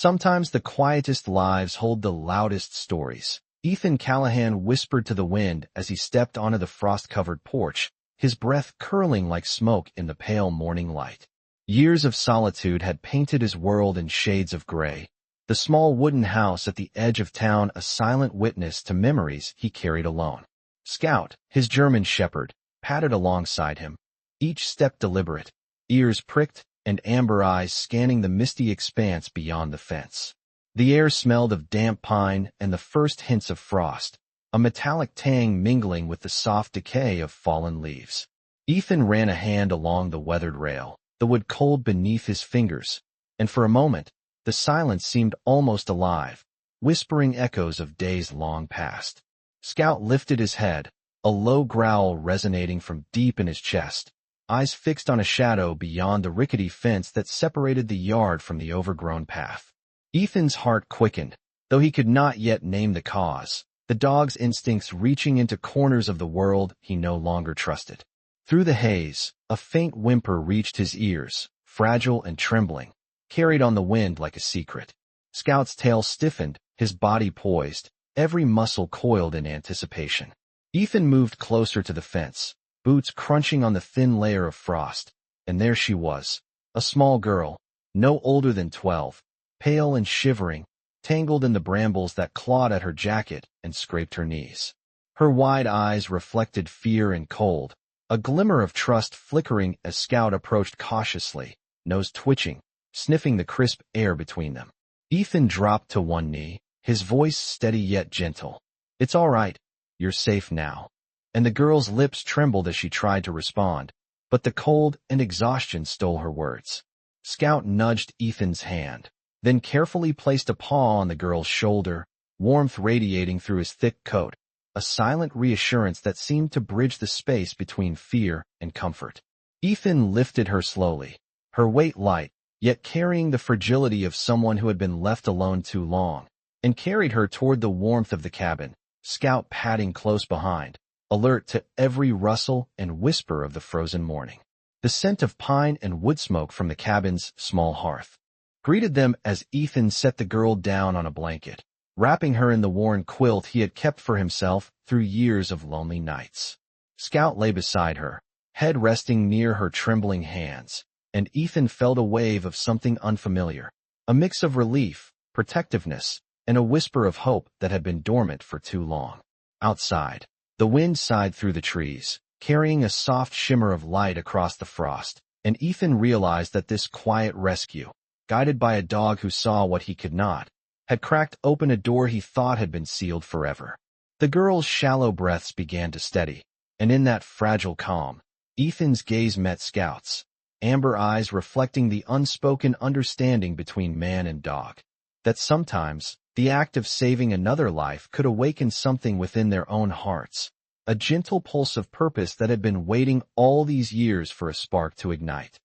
Sometimes the quietest lives hold the loudest stories. Ethan Callahan whispered to the wind as he stepped onto the frost-covered porch, his breath curling like smoke in the pale morning light. Years of solitude had painted his world in shades of gray, the small wooden house at the edge of town a silent witness to memories he carried alone. Scout, his German shepherd, padded alongside him, each step deliberate, ears pricked and amber eyes scanning the misty expanse beyond the fence. The air smelled of damp pine and the first hints of frost, a metallic tang mingling with the soft decay of fallen leaves. Ethan ran a hand along the weathered rail, the wood cold beneath his fingers, and for a moment, the silence seemed almost alive, whispering echoes of days long past. Scout lifted his head, a low growl resonating from deep in his chest, eyes fixed on a shadow beyond the rickety fence that separated the yard from the overgrown path. Ethan's heart quickened, though he could not yet name the cause, the dog's instincts reaching into corners of the world he no longer trusted. Through the haze, a faint whimper reached his ears, fragile and trembling, carried on the wind like a secret. Scout's tail stiffened, his body poised, every muscle coiled in anticipation. Ethan moved closer to the fence, boots crunching on the thin layer of frost, and there she was, a small girl, no older than 12, pale and shivering, tangled in the brambles that clawed at her jacket and scraped her knees. Her wide eyes reflected fear and cold, a glimmer of trust flickering as Scout approached cautiously, nose twitching, sniffing the crisp air between them. Ethan dropped to one knee, his voice steady yet gentle. "It's all right. You're safe now." And the girl's lips trembled as she tried to respond, but the cold and exhaustion stole her words. Scout nudged Ethan's hand, then carefully placed a paw on the girl's shoulder, warmth radiating through his thick coat, a silent reassurance that seemed to bridge the space between fear and comfort. Ethan lifted her slowly, her weight light, yet carrying the fragility of someone who had been left alone too long, and carried her toward the warmth of the cabin, Scout padding close behind, alert to every rustle and whisper of the frozen morning. The scent of pine and wood smoke from the cabin's small hearth greeted them as Ethan set the girl down on a blanket, wrapping her in the worn quilt he had kept for himself through years of lonely nights. Scout lay beside her, head resting near her trembling hands, and Ethan felt a wave of something unfamiliar, a mix of relief, protectiveness, and a whisper of hope that had been dormant for too long. Outside, the wind sighed through the trees, carrying a soft shimmer of light across the frost, and Ethan realized that this quiet rescue, guided by a dog who saw what he could not, had cracked open a door he thought had been sealed forever. The girl's shallow breaths began to steady, and in that fragile calm, Ethan's gaze met Scout's, amber eyes reflecting the unspoken understanding between man and dog, that sometimes the act of saving another life could awaken something within their own hearts, a gentle pulse of purpose that had been waiting all these years for a spark to ignite.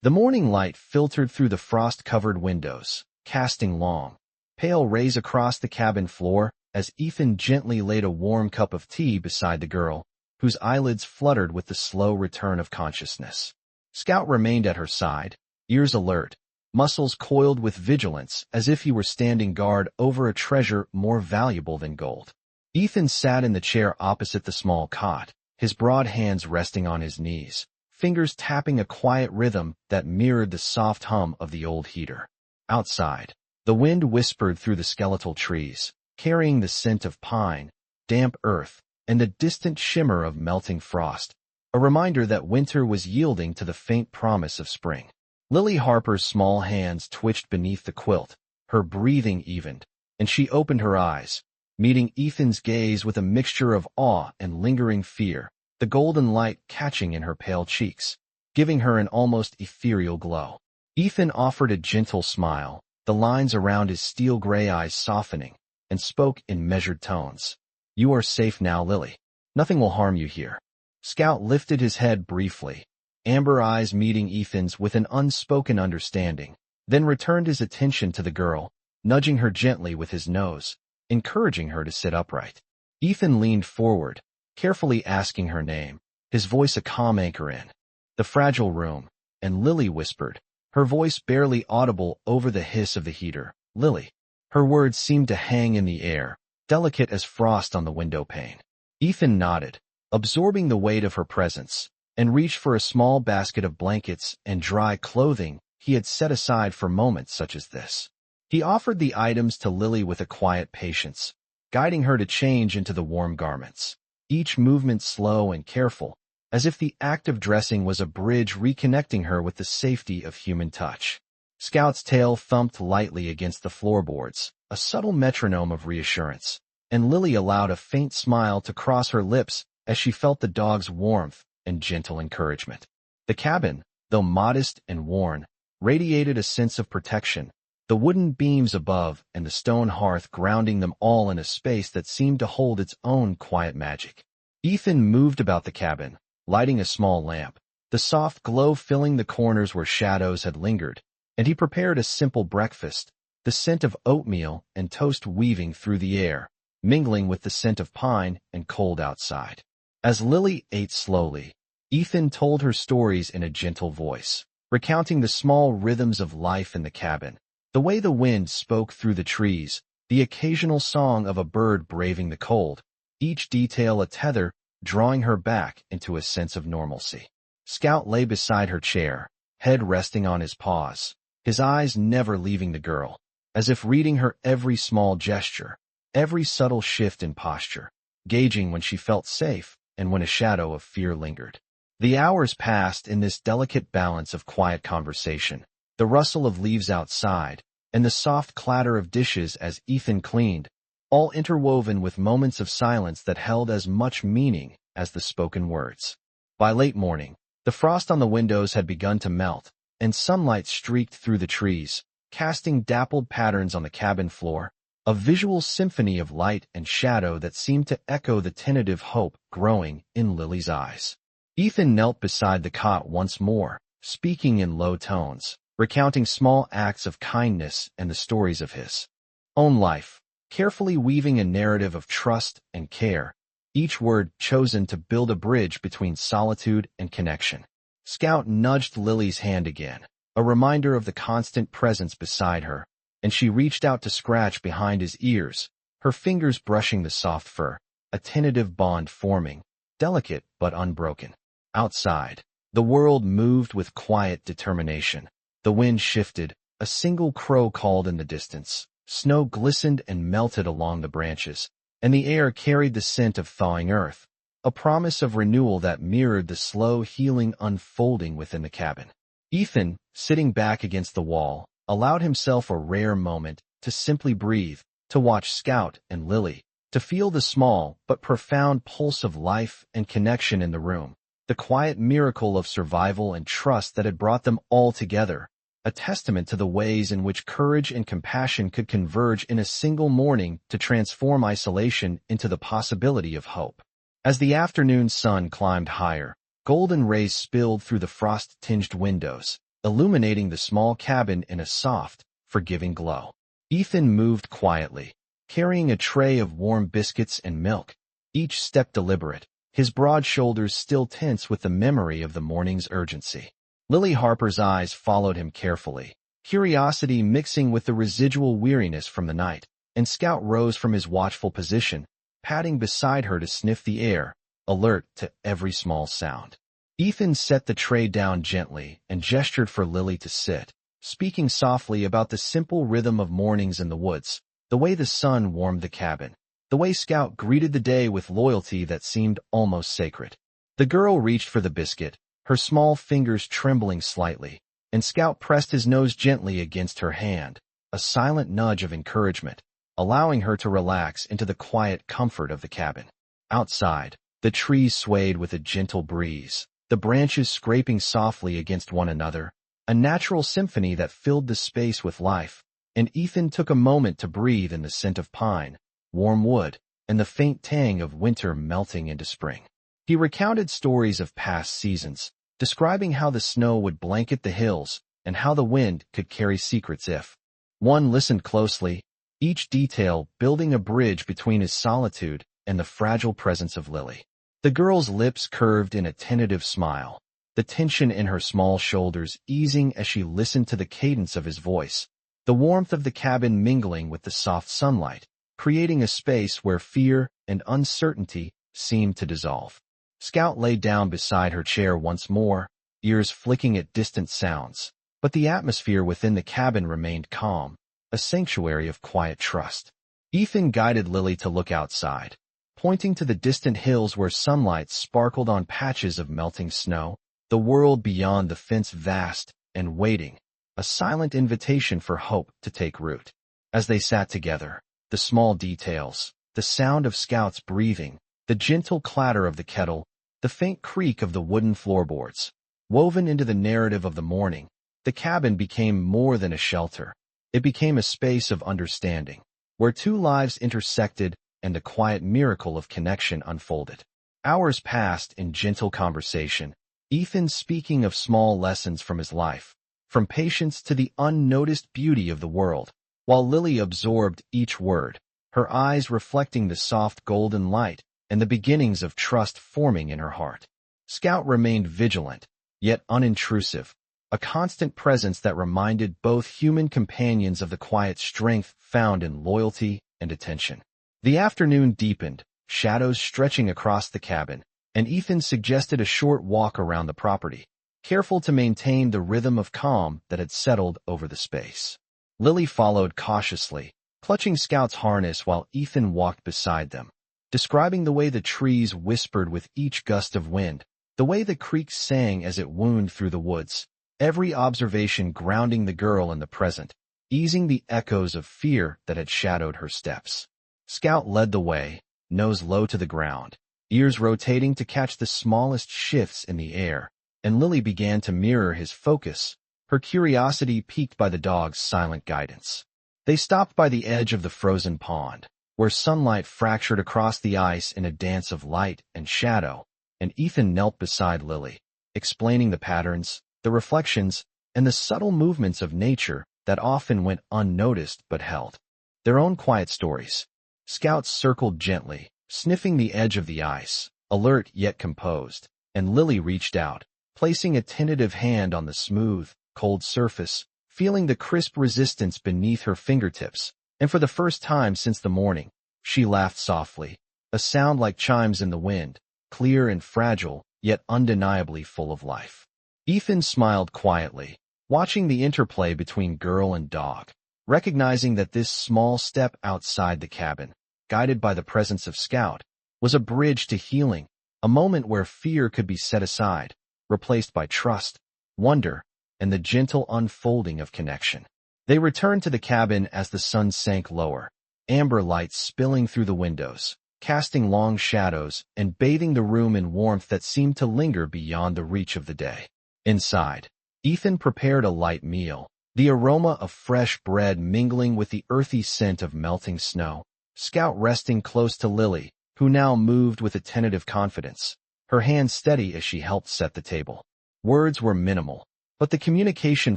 The morning light filtered through the frost-covered windows, casting long, pale rays across the cabin floor as Ethan gently laid a warm cup of tea beside the girl, whose eyelids fluttered with the slow return of consciousness. Scout remained at her side, ears alert, muscles coiled with vigilance as if he were standing guard over a treasure more valuable than gold. Ethan sat in the chair opposite the small cot, his broad hands resting on his knees, fingers tapping a quiet rhythm that mirrored the soft hum of the old heater. Outside, the wind whispered through the skeletal trees, carrying the scent of pine, damp earth, and the distant shimmer of melting frost, a reminder that winter was yielding to the faint promise of spring. Lily Harper's small hands twitched beneath the quilt, her breathing evened, and she opened her eyes, meeting Ethan's gaze with a mixture of awe and lingering fear, the golden light catching in her pale cheeks, giving her an almost ethereal glow. Ethan offered a gentle smile, the lines around his steel-gray eyes softening, and spoke in measured tones. "You are safe now, Lily. Nothing will harm you here." Scout lifted his head briefly, amber eyes meeting Ethan's with an unspoken understanding, then returned his attention to the girl, nudging her gently with his nose, encouraging her to sit upright. Ethan leaned forward, carefully asking her name, his voice a calm anchor in the fragile room, and Lily whispered, her voice barely audible over the hiss of the heater, Lily. Her words seemed to hang in the air, delicate as frost on the window pane. Ethan nodded, absorbing the weight of her presence, and reached for a small basket of blankets and dry clothing he had set aside for moments such as this. He offered the items to Lily with a quiet patience, guiding her to change into the warm garments, each movement slow and careful, as if the act of dressing was a bridge reconnecting her with the safety of human touch. Scout's tail thumped lightly against the floorboards, a subtle metronome of reassurance, and Lily allowed a faint smile to cross her lips as she felt the dog's warmth and gentle encouragement. The cabin, though modest and worn, radiated a sense of protection, the wooden beams above and the stone hearth grounding them all in a space that seemed to hold its own quiet magic. Ethan moved about the cabin, lighting a small lamp, the soft glow filling the corners where shadows had lingered, and he prepared a simple breakfast, the scent of oatmeal and toast weaving through the air, mingling with the scent of pine and cold outside. As Lily ate slowly, Ethan told her stories in a gentle voice, recounting the small rhythms of life in the cabin, the way the wind spoke through the trees, the occasional song of a bird braving the cold, each detail a tether drawing her back into a sense of normalcy. Scout lay beside her chair, head resting on his paws, his eyes never leaving the girl, as if reading her every small gesture, every subtle shift in posture, gauging when she felt safe and when a shadow of fear lingered. The hours passed in this delicate balance of quiet conversation, the rustle of leaves outside, and the soft clatter of dishes as Ethan cleaned, all interwoven with moments of silence that held as much meaning as the spoken words. By late morning, the frost on the windows had begun to melt, and sunlight streaked through the trees, casting dappled patterns on the cabin floor, a visual symphony of light and shadow that seemed to echo the tentative hope growing in Lily's eyes. Ethan knelt beside the cot once more, speaking in low tones, recounting small acts of kindness and the stories of his own life, carefully weaving a narrative of trust and care, each word chosen to build a bridge between solitude and connection. Scout nudged Lily's hand again, a reminder of the constant presence beside her, and she reached out to scratch behind his ears, her fingers brushing the soft fur, a tentative bond forming, delicate but unbroken. Outside, the world moved with quiet determination. The wind shifted, a single crow called in the distance, snow glistened and melted along the branches, and the air carried the scent of thawing earth, a promise of renewal that mirrored the slow healing unfolding within the cabin. Ethan, sitting back against the wall, allowed himself a rare moment to simply breathe, to watch Scout and Lily, to feel the small but profound pulse of life and connection in the room, the quiet miracle of survival and trust that had brought them all together, a testament to the ways in which courage and compassion could converge in a single morning to transform isolation into the possibility of hope. As the afternoon sun climbed higher, golden rays spilled through the frost-tinged windows, illuminating the small cabin in a soft, forgiving glow. Ethan moved quietly, carrying a tray of warm biscuits and milk, each step deliberate, his broad shoulders still tense with the memory of the morning's urgency. Lily Harper's eyes followed him carefully, curiosity mixing with the residual weariness from the night, and Scout rose from his watchful position, padding beside her to sniff the air, alert to every small sound. Ethan set the tray down gently and gestured for Lily to sit, speaking softly about the simple rhythm of mornings in the woods, the way the sun warmed the cabin, the way Scout greeted the day with loyalty that seemed almost sacred. The girl reached for the biscuit, her small fingers trembling slightly, and Scout pressed his nose gently against her hand, a silent nudge of encouragement, allowing her to relax into the quiet comfort of the cabin. Outside, the trees swayed with a gentle breeze, the branches scraping softly against one another, a natural symphony that filled the space with life, and Ethan took a moment to breathe in the scent of pine, warm wood, and the faint tang of winter melting into spring. He recounted stories of past seasons, describing how the snow would blanket the hills and how the wind could carry secrets if one listened closely, each detail building a bridge between his solitude and the fragile presence of Lily. The girl's lips curved in a tentative smile, the tension in her small shoulders easing as she listened to the cadence of his voice, the warmth of the cabin mingling with the soft sunlight, creating a space where fear and uncertainty seemed to dissolve. Scout lay down beside her chair once more, ears flicking at distant sounds, but the atmosphere within the cabin remained calm, a sanctuary of quiet trust. Ethan guided Lily to look outside, pointing to the distant hills where sunlight sparkled on patches of melting snow, the world beyond the fence vast and waiting, a silent invitation for hope to take root. As they sat together, the small details, the sound of Scout's breathing, the gentle clatter of the kettle, the faint creak of the wooden floorboards, woven into the narrative of the morning, the cabin became more than a shelter. It became a space of understanding, where two lives intersected and a quiet miracle of connection unfolded. Hours passed in gentle conversation, Ethan speaking of small lessons from his life, from patience to the unnoticed beauty of the world, while Lily absorbed each word, her eyes reflecting the soft golden light and the beginnings of trust forming in her heart. Scout remained vigilant, yet unintrusive, a constant presence that reminded both human companions of the quiet strength found in loyalty and attention. The afternoon deepened, shadows stretching across the cabin, and Ethan suggested a short walk around the property, careful to maintain the rhythm of calm that had settled over the space. Lily followed cautiously, clutching Scout's harness while Ethan walked beside them, describing the way the trees whispered with each gust of wind, the way the creek sang as it wound through the woods, every observation grounding the girl in the present, easing the echoes of fear that had shadowed her steps. Scout led the way, nose low to the ground, ears rotating to catch the smallest shifts in the air, and Lily began to mirror his focus, her curiosity piqued by the dog's silent guidance. They stopped by the edge of the frozen pond, where sunlight fractured across the ice in a dance of light and shadow, and Ethan knelt beside Lily, explaining the patterns, the reflections, and the subtle movements of nature that often went unnoticed but held their own quiet stories. Scout circled gently, sniffing the edge of the ice, alert yet composed, and Lily reached out, placing a tentative hand on the smooth, cold surface, feeling the crisp resistance beneath her fingertips, and for the first time since the morning, she laughed softly, a sound like chimes in the wind, clear and fragile, yet undeniably full of life. Ethan smiled quietly, watching the interplay between girl and dog, recognizing that this small step outside the cabin, guided by the presence of Scout, was a bridge to healing, a moment where fear could be set aside, replaced by trust, wonder, and the gentle unfolding of connection. They returned to the cabin as the sun sank lower, amber lights spilling through the windows, casting long shadows and bathing the room in warmth that seemed to linger beyond the reach of the day. Inside, Ethan prepared a light meal, the aroma of fresh bread mingling with the earthy scent of melting snow, Scout resting close to Lily, who now moved with attentive confidence, her hand steady as she helped set the table. Words were minimal, but the communication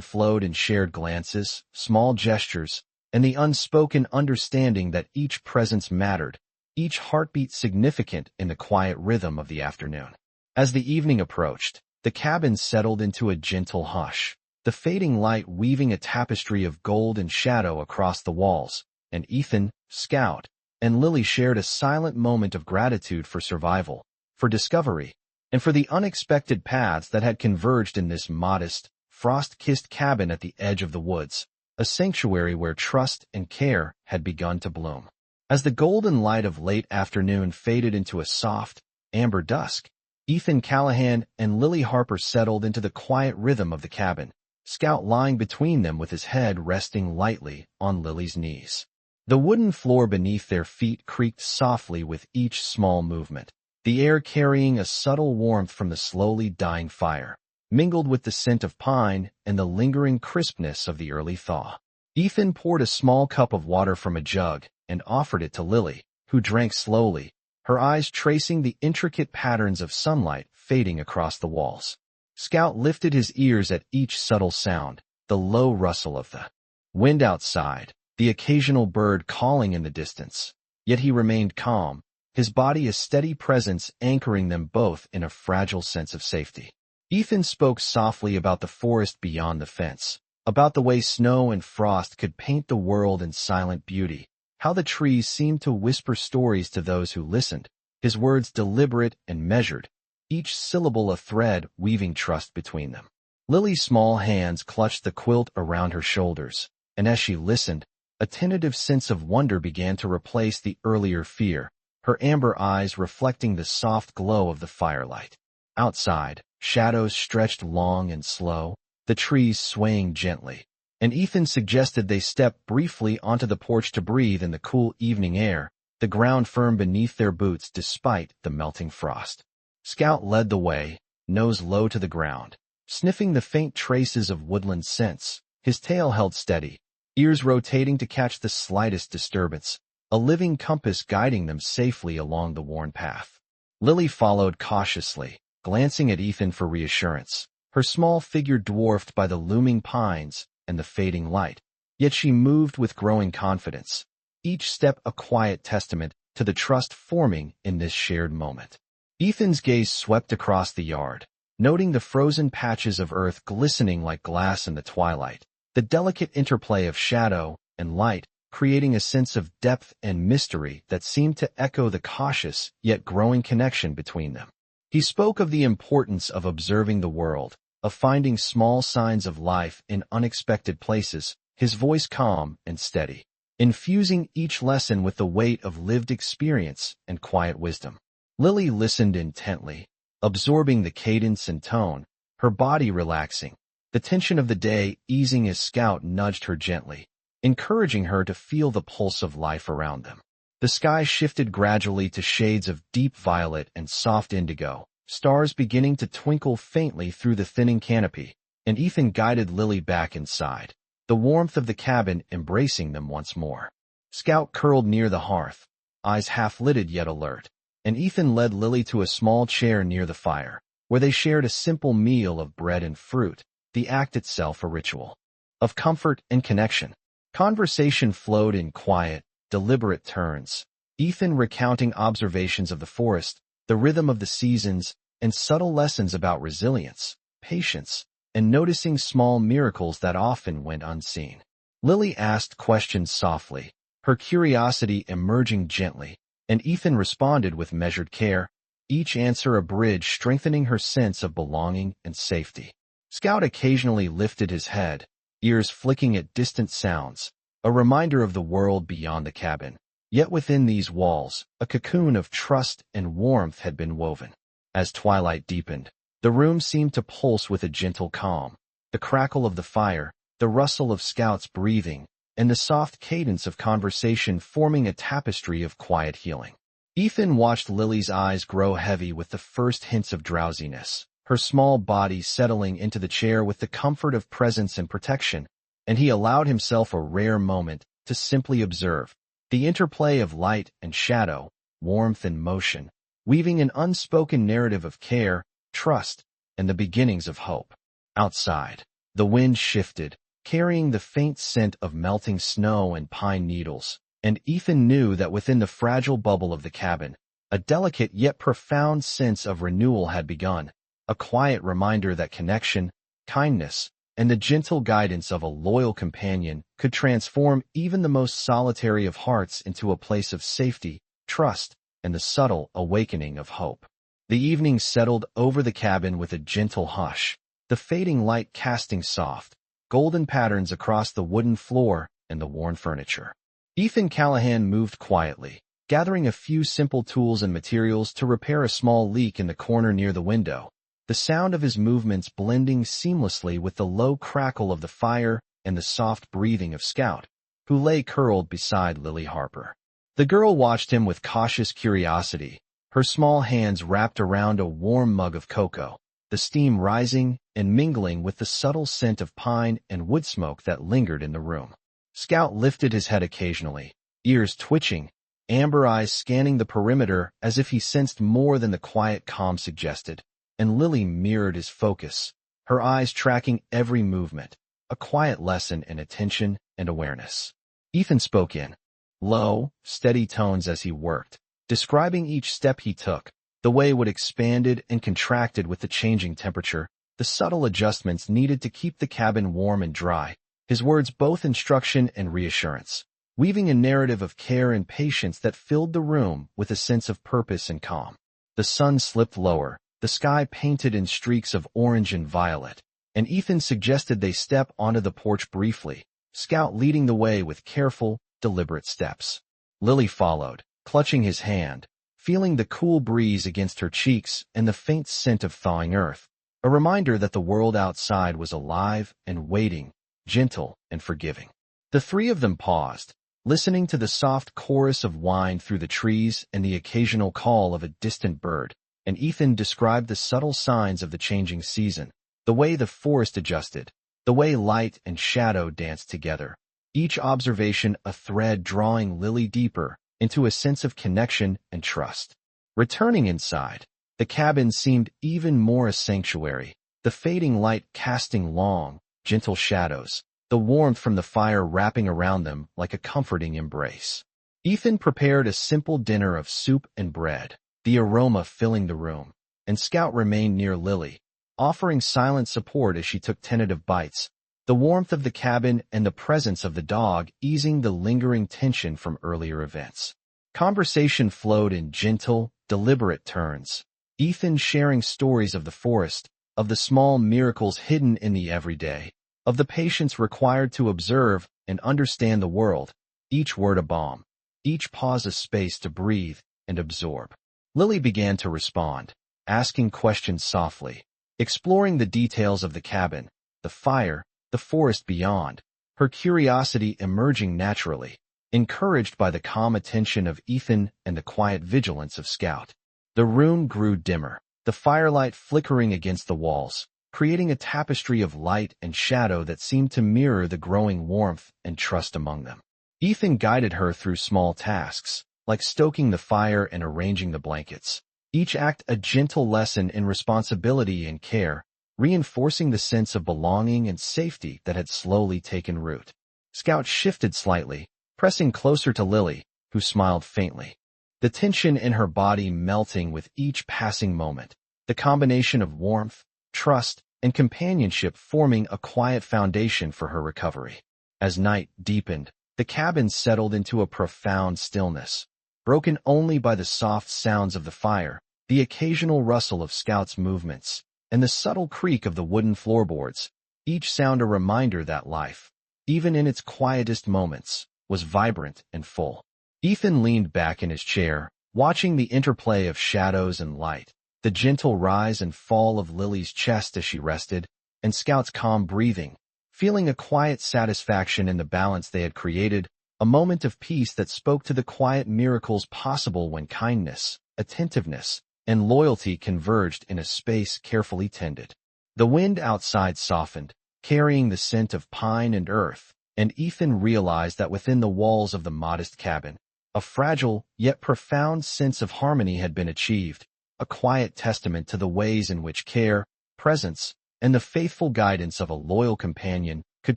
flowed in shared glances, small gestures, and the unspoken understanding that each presence mattered, each heartbeat significant in the quiet rhythm of the afternoon. As the evening approached, the cabin settled into a gentle hush, the fading light weaving a tapestry of gold and shadow across the walls, and Ethan, Scout, and Lily shared a silent moment of gratitude for survival, for discovery, and for the unexpected paths that had converged in this modest, frost-kissed cabin at the edge of the woods, a sanctuary where trust and care had begun to bloom. As the golden light of late afternoon faded into a soft, amber dusk, Ethan Callahan and Lily Harper settled into the quiet rhythm of the cabin, Scout lying between them with his head resting lightly on Lily's knees. The wooden floor beneath their feet creaked softly with each small movement, the air carrying a subtle warmth from the slowly dying fire, mingled with the scent of pine and the lingering crispness of the early thaw. Ethan poured a small cup of water from a jug and offered it to Lily, who drank slowly, her eyes tracing the intricate patterns of sunlight fading across the walls. Scout lifted his ears at each subtle sound, the low rustle of the wind outside, the occasional bird calling in the distance. Yet he remained calm, his body a steady presence anchoring them both in a fragile sense of safety. Ethan spoke softly about the forest beyond the fence, about the way snow and frost could paint the world in silent beauty, how the trees seemed to whisper stories to those who listened, his words deliberate and measured, each syllable a thread weaving trust between them. Lily's small hands clutched the quilt around her shoulders, and as she listened, a tentative sense of wonder began to replace the earlier fear, her amber eyes reflecting the soft glow of the firelight. Outside, shadows stretched long and slow, the trees swaying gently, and Ethan suggested they step briefly onto the porch to breathe in the cool evening air, the ground firm beneath their boots despite the melting frost. Scout led the way, nose low to the ground, sniffing the faint traces of woodland scents, his tail held steady, ears rotating to catch the slightest disturbance, a living compass guiding them safely along the worn path. Lily followed cautiously, glancing at Ethan for reassurance, her small figure dwarfed by the looming pines and the fading light, yet she moved with growing confidence, each step a quiet testament to the trust forming in this shared moment. Ethan's gaze swept across the yard, noting the frozen patches of earth glistening like glass in the twilight, the delicate interplay of shadow and light creating a sense of depth and mystery that seemed to echo the cautious yet growing connection between them. He spoke of the importance of observing the world, of finding small signs of life in unexpected places, his voice calm and steady, infusing each lesson with the weight of lived experience and quiet wisdom. Lily listened intently, absorbing the cadence and tone, her body relaxing, the tension of the day easing as Scout nudged her gently, encouraging her to feel the pulse of life around them. The sky shifted gradually to shades of deep violet and soft indigo, stars beginning to twinkle faintly through the thinning canopy, and Ethan guided Lily back inside, the warmth of the cabin embracing them once more. Scout curled near the hearth, eyes half-lidded yet alert, and Ethan led Lily to a small chair near the fire, where they shared a simple meal of bread and fruit, the act itself a ritual of comfort and connection. Conversation flowed in quiet, deliberate turns, Ethan recounting observations of the forest, the rhythm of the seasons, and subtle lessons about resilience, patience, and noticing small miracles that often went unseen. Lily asked questions softly, her curiosity emerging gently, and Ethan responded with measured care, each answer a bridge strengthening her sense of belonging and safety. Scout occasionally lifted his head, ears flicking at distant sounds, a reminder of the world beyond the cabin. Yet within these walls, a cocoon of trust and warmth had been woven. As twilight deepened, the room seemed to pulse with a gentle calm, the crackle of the fire, the rustle of Scout's breathing, and the soft cadence of conversation forming a tapestry of quiet healing. Ethan watched Lily's eyes grow heavy with the first hints of drowsiness, her small body settling into the chair with the comfort of presence and protection, and he allowed himself a rare moment to simply observe the interplay of light and shadow, warmth and motion, weaving an unspoken narrative of care, trust, and the beginnings of hope. Outside, the wind shifted, carrying the faint scent of melting snow and pine needles, and Ethan knew that within the fragile bubble of the cabin, a delicate yet profound sense of renewal had begun, a quiet reminder that connection, kindness, and the gentle guidance of a loyal companion could transform even the most solitary of hearts into a place of safety, trust, and the subtle awakening of hope. The evening settled over the cabin with a gentle hush, the fading light casting soft, golden patterns across the wooden floor and the worn furniture. Ethan Callahan moved quietly, gathering a few simple tools and materials to repair a small leak in the corner near the window, the sound of his movements blending seamlessly with the low crackle of the fire and the soft breathing of Scout, who lay curled beside Lily Harper. The girl watched him with cautious curiosity, her small hands wrapped around a warm mug of cocoa, the steam rising and mingling with the subtle scent of pine and wood smoke that lingered in the room. Scout lifted his head occasionally, ears twitching, amber eyes scanning the perimeter as if he sensed more than the quiet calm suggested, and Lily mirrored his focus, her eyes tracking every movement, a quiet lesson in attention and awareness. Ethan spoke in low, steady tones as he worked, describing each step he took, the way wood expanded and contracted with the changing temperature, the subtle adjustments needed to keep the cabin warm and dry, his words both instruction and reassurance, weaving a narrative of care and patience that filled the room with a sense of purpose and calm. The sun slipped lower, the sky painted in streaks of orange and violet, and Ethan suggested they step onto the porch briefly, Scout leading the way with careful, deliberate steps. Lily followed, clutching his hand, feeling the cool breeze against her cheeks and the faint scent of thawing earth, a reminder that the world outside was alive and waiting, gentle and forgiving. The three of them paused, listening to the soft chorus of wind through the trees and the occasional call of a distant bird, and Ethan described the subtle signs of the changing season, the way the forest adjusted, the way light and shadow danced together, each observation a thread drawing Lily deeper into a sense of connection and trust. Returning inside, the cabin seemed even more a sanctuary, the fading light casting long, gentle shadows, the warmth from the fire wrapping around them like a comforting embrace. Ethan prepared a simple dinner of soup and bread, the aroma filling the room, and Scout remained near Lily, offering silent support as she took tentative bites, the warmth of the cabin and the presence of the dog easing the lingering tension from earlier events. Conversation flowed in gentle, deliberate turns, Ethan sharing stories of the forest, of the small miracles hidden in the everyday, of the patience required to observe and understand the world, each word a balm, each pause a space to breathe and absorb. Lily began to respond, asking questions softly, exploring the details of the cabin, the fire, the forest beyond, her curiosity emerging naturally, encouraged by the calm attention of Ethan and the quiet vigilance of Scout. The room grew dimmer, the firelight flickering against the walls, creating a tapestry of light and shadow that seemed to mirror the growing warmth and trust among them. Ethan guided her through small tasks, like stoking the fire and arranging the blankets, each act a gentle lesson in responsibility and care, reinforcing the sense of belonging and safety that had slowly taken root. Scout shifted slightly, pressing closer to Lily, who smiled faintly, the tension in her body melting with each passing moment, the combination of warmth, trust, and companionship forming a quiet foundation for her recovery. As night deepened, the cabin settled into a profound stillness, broken only by the soft sounds of the fire, the occasional rustle of Scout's movements, and the subtle creak of the wooden floorboards, each sound a reminder that life, even in its quietest moments, was vibrant and full. Ethan leaned back in his chair, watching the interplay of shadows and light, the gentle rise and fall of Lily's chest as she rested, and Scout's calm breathing, feeling a quiet satisfaction in the balance they had created, a moment of peace that spoke to the quiet miracles possible when kindness, attentiveness, and loyalty converged in a space carefully tended. The wind outside softened, carrying the scent of pine and earth, and Ethan realized that within the walls of the modest cabin, a fragile yet profound sense of harmony had been achieved, a quiet testament to the ways in which care, presence, and the faithful guidance of a loyal companion could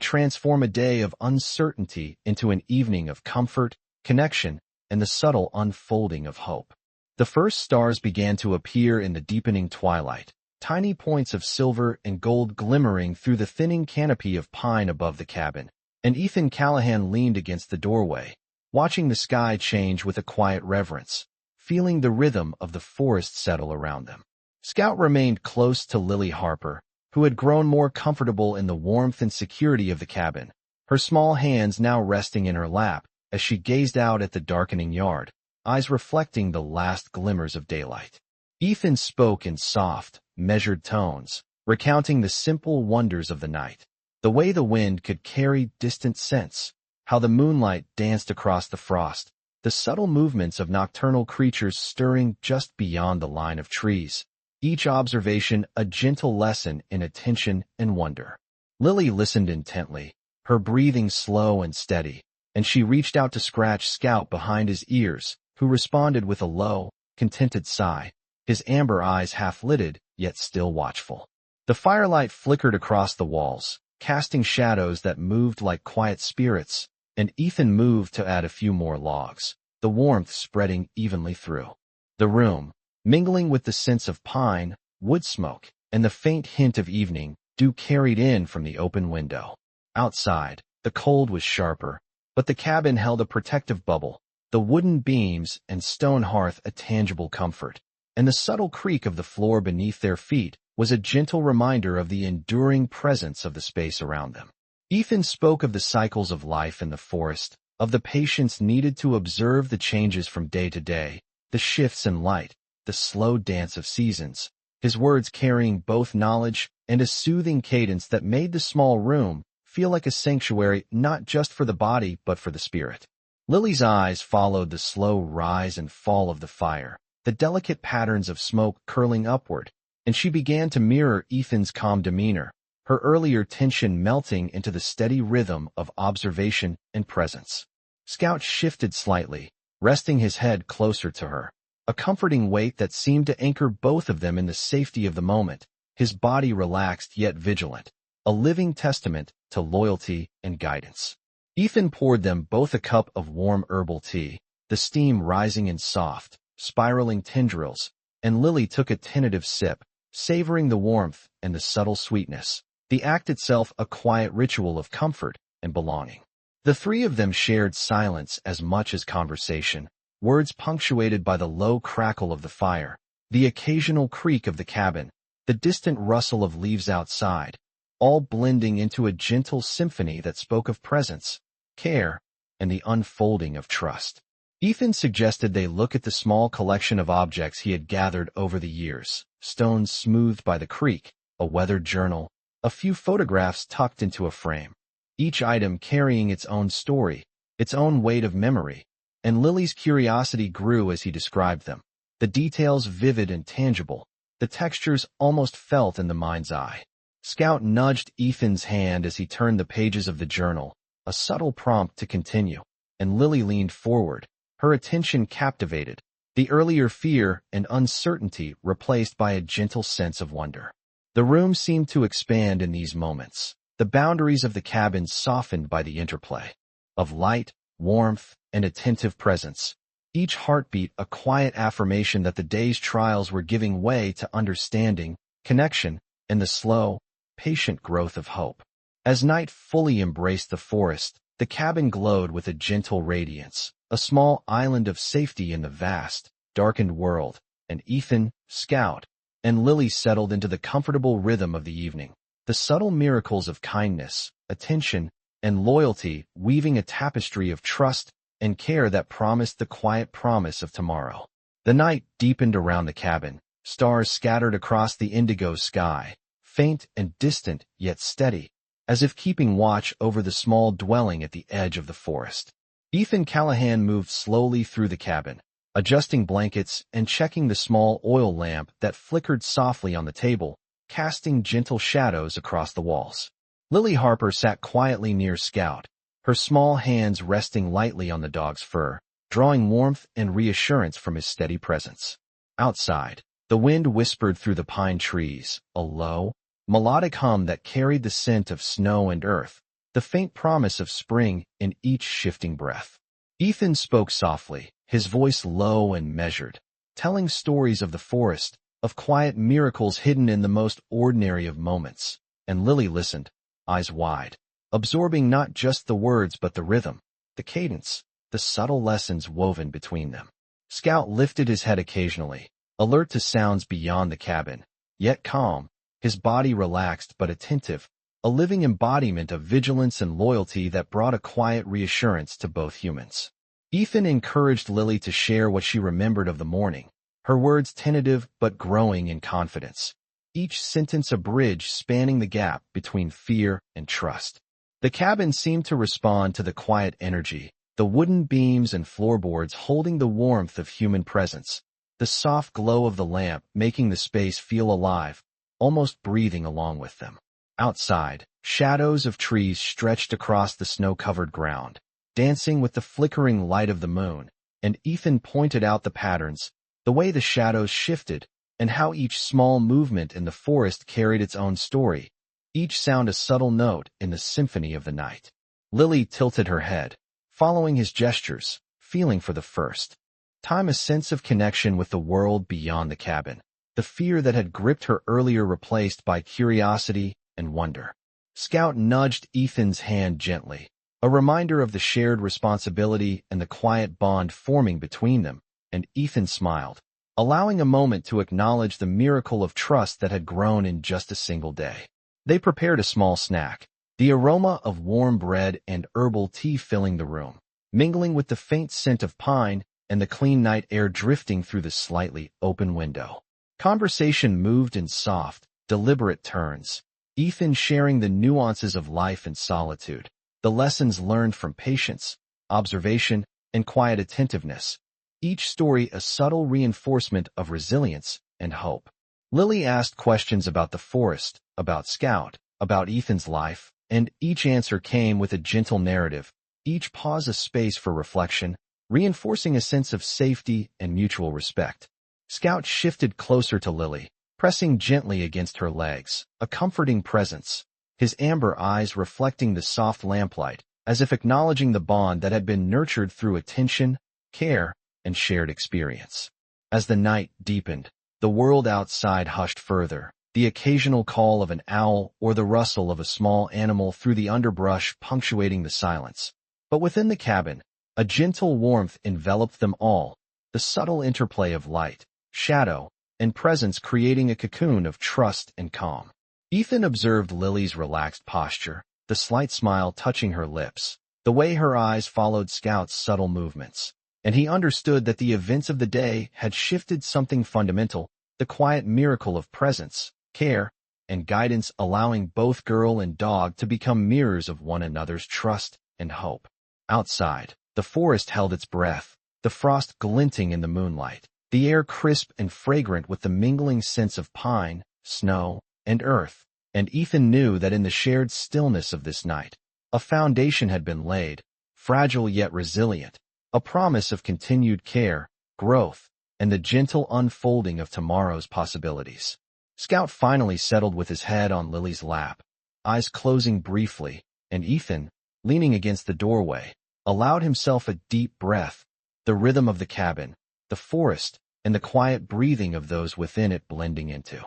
transform a day of uncertainty into an evening of comfort, connection, and the subtle unfolding of hope. The first stars began to appear in the deepening twilight, tiny points of silver and gold glimmering through the thinning canopy of pine above the cabin, and Ethan Callahan leaned against the doorway, watching the sky change with a quiet reverence, feeling the rhythm of the forest settle around them. Scout remained close to Lily Harper, who had grown more comfortable in the warmth and security of the cabin, her small hands now resting in her lap as she gazed out at the darkening yard, eyes reflecting the last glimmers of daylight. Ethan spoke in soft, measured tones, recounting the simple wonders of the night, the way the wind could carry distant scents, how the moonlight danced across the frost, the subtle movements of nocturnal creatures stirring just beyond the line of trees, each observation a gentle lesson in attention and wonder. Lily listened intently, her breathing slow and steady, and she reached out to scratch Scout behind his ears, who responded with a low, contented sigh, his amber eyes half-lidded, yet still watchful. The firelight flickered across the walls, casting shadows that moved like quiet spirits, and Ethan moved to add a few more logs, the warmth spreading evenly through the room, mingling with the scents of pine, wood smoke, and the faint hint of evening dew carried in from the open window. Outside, the cold was sharper, but the cabin held a protective bubble, the wooden beams and stone hearth a tangible comfort, and the subtle creak of the floor beneath their feet was a gentle reminder of the enduring presence of the space around them. Ethan spoke of the cycles of life in the forest, of the patience needed to observe the changes from day to day, the shifts in light, the slow dance of seasons, his words carrying both knowledge and a soothing cadence that made the small room feel like a sanctuary not just for the body but for the spirit. Lily's eyes followed the slow rise and fall of the fire, the delicate patterns of smoke curling upward, and she began to mirror Ethan's calm demeanor, her earlier tension melting into the steady rhythm of observation and presence. Scout shifted slightly, resting his head closer to her, a comforting weight that seemed to anchor both of them in the safety of the moment, his body relaxed yet vigilant, a living testament to loyalty and guidance. Ethan poured them both a cup of warm herbal tea, the steam rising in soft, spiraling tendrils, and Lily took a tentative sip, savoring the warmth and the subtle sweetness, the act itself a quiet ritual of comfort and belonging. The three of them shared silence as much as conversation, words punctuated by the low crackle of the fire, the occasional creak of the cabin, the distant rustle of leaves outside, all blending into a gentle symphony that spoke of presence, care, and the unfolding of trust. Ethan suggested they look at the small collection of objects he had gathered over the years, stones smoothed by the creek, a weathered journal, a few photographs tucked into a frame, each item carrying its own story, its own weight of memory, and Lily's curiosity grew as he described them, the details vivid and tangible, the textures almost felt in the mind's eye. Scout nudged Ethan's hand as he turned the pages of the journal, a subtle prompt to continue, and Lily leaned forward, her attention captivated, the earlier fear and uncertainty replaced by a gentle sense of wonder. The room seemed to expand in these moments, the boundaries of the cabin softened by the interplay of light, warmth, and attentive presence, each heartbeat a quiet affirmation that the day's trials were giving way to understanding, connection, and the slow, patient growth of hope. As night fully embraced the forest, the cabin glowed with a gentle radiance, a small island of safety in the vast, darkened world, and Ethan, Scout, and Lily settled into the comfortable rhythm of the evening, the subtle miracles of kindness, attention, and loyalty weaving a tapestry of trust and care that promised the quiet promise of tomorrow. The night deepened around the cabin, stars scattered across the indigo sky, faint and distant yet steady, as if keeping watch over the small dwelling at the edge of the forest. Ethan Callahan moved slowly through the cabin, adjusting blankets and checking the small oil lamp that flickered softly on the table, casting gentle shadows across the walls. Lily Harper sat quietly near Scout, her small hands resting lightly on the dog's fur, drawing warmth and reassurance from his steady presence. Outside, the wind whispered through the pine trees, a low, melodic hum that carried the scent of snow and earth, the faint promise of spring in each shifting breath. Ethan spoke softly, his voice low and measured, telling stories of the forest, of quiet miracles hidden in the most ordinary of moments, and Lily listened, eyes wide, absorbing not just the words but the rhythm, the cadence, the subtle lessons woven between them. Scout lifted his head occasionally, alert to sounds beyond the cabin, yet calm, his body relaxed but attentive, a living embodiment of vigilance and loyalty that brought a quiet reassurance to both humans. Ethan encouraged Lily to share what she remembered of the morning, her words tentative but growing in confidence, each sentence a bridge spanning the gap between fear and trust. The cabin seemed to respond to the quiet energy, the wooden beams and floorboards holding the warmth of human presence, the soft glow of the lamp making the space feel alive, almost breathing along with them. Outside, shadows of trees stretched across the snow-covered ground, dancing with the flickering light of the moon, and Ethan pointed out the patterns, the way the shadows shifted, and how each small movement in the forest carried its own story, each sound a subtle note in the symphony of the night. Lily tilted her head, following his gestures, feeling for the first time a sense of connection with the world beyond the cabin, the fear that had gripped her earlier replaced by curiosity and wonder. Scout nudged Ethan's hand gently, a reminder of the shared responsibility and the quiet bond forming between them, and Ethan smiled, allowing a moment to acknowledge the miracle of trust that had grown in just a single day. They prepared a small snack, the aroma of warm bread and herbal tea filling the room, mingling with the faint scent of pine and the clean night air drifting through the slightly open window. Conversation moved in soft, deliberate turns, Ethan sharing the nuances of life and solitude, the lessons learned from patience, observation, and quiet attentiveness, each story a subtle reinforcement of resilience and hope. Lily asked questions about the forest, about Scout, about Ethan's life, and each answer came with a gentle narrative, each pause a space for reflection, reinforcing a sense of safety and mutual respect. Scout shifted closer to Lily, pressing gently against her legs, a comforting presence, his amber eyes reflecting the soft lamplight, as if acknowledging the bond that had been nurtured through attention, care, and shared experience. As the night deepened, the world outside hushed further, the occasional call of an owl or the rustle of a small animal through the underbrush punctuating the silence. But within the cabin, a gentle warmth enveloped them all, the subtle interplay of light, shadow, and presence creating a cocoon of trust and calm. Ethan observed Lily's relaxed posture, the slight smile touching her lips, the way her eyes followed Scout's subtle movements, and he understood that the events of the day had shifted something fundamental, the quiet miracle of presence, care, and guidance allowing both girl and dog to become mirrors of one another's trust and hope. Outside, the forest held its breath, the frost glinting in the moonlight, the air crisp and fragrant with the mingling scents of pine, snow, and earth, and Ethan knew that in the shared stillness of this night, a foundation had been laid, fragile yet resilient, a promise of continued care, growth, and the gentle unfolding of tomorrow's possibilities. Scout finally settled with his head on Lily's lap, eyes closing briefly, and Ethan, leaning against the doorway, allowed himself a deep breath, the rhythm of the cabin, the forest, and the quiet breathing of those within it blending into